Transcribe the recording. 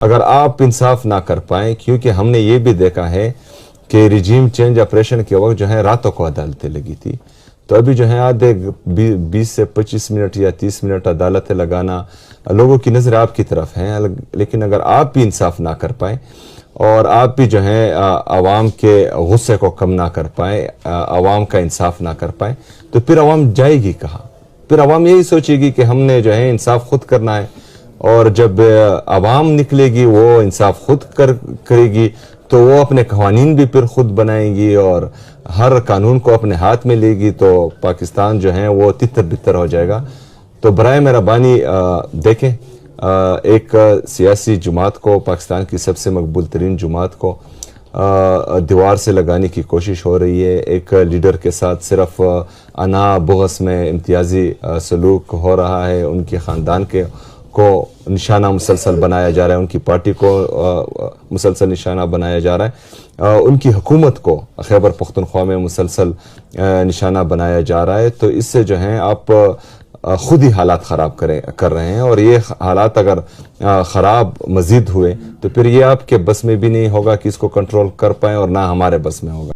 اگر آپ انصاف نہ کر پائیں، کیونکہ ہم نے یہ بھی دیکھا ہے کہ رجیم چینج آپریشن کے وقت جو ہے راتوں کو عدالتیں لگی تھی، تو ابھی جو ہے آدھے 20 سے 25 منٹ یا 30 منٹ عدالتیں لگانا، لوگوں کی نظر آپ کی طرف ہیں، لیکن اگر آپ بھی انصاف نہ کر پائیں اور آپ بھی جو ہے عوام کے غصے کو کم نہ کر پائیں، عوام کا انصاف نہ کر پائیں، تو پھر عوام جائے گی کہاں؟ پھر عوام یہی سوچے گی کہ ہم نے جو ہے انصاف خود کرنا ہے، اور جب عوام نکلے گی وہ انصاف خود کرے گی تو وہ اپنے قوانین بھی پھر خود بنائیں گی اور ہر قانون کو اپنے ہاتھ میں لے گی، تو پاکستان جو ہے وہ تتر بتر ہو جائے گا۔ تو برائے مہربانی دیکھیں، ایک سیاسی جماعت کو، پاکستان کی سب سے مقبول ترین جماعت کو دیوار سے لگانے کی کوشش ہو رہی ہے، ایک لیڈر کے ساتھ صرف انا بغض میں امتیازی سلوک ہو رہا ہے، ان کے خاندان کو نشانہ مسلسل بنایا جا رہا ہے، ان کی پارٹی کو مسلسل نشانہ بنایا جا رہا ہے، ان کی حکومت کو خیبر پختونخوا میں مسلسل نشانہ بنایا جا رہا ہے۔ تو اس سے جو ہیں آپ خود ہی حالات خراب کر رہے ہیں، اور یہ حالات اگر خراب مزید ہوئے تو پھر یہ آپ کے بس میں بھی نہیں ہوگا کہ اس کو کنٹرول کر پائیں، اور نہ ہمارے بس میں ہوگا۔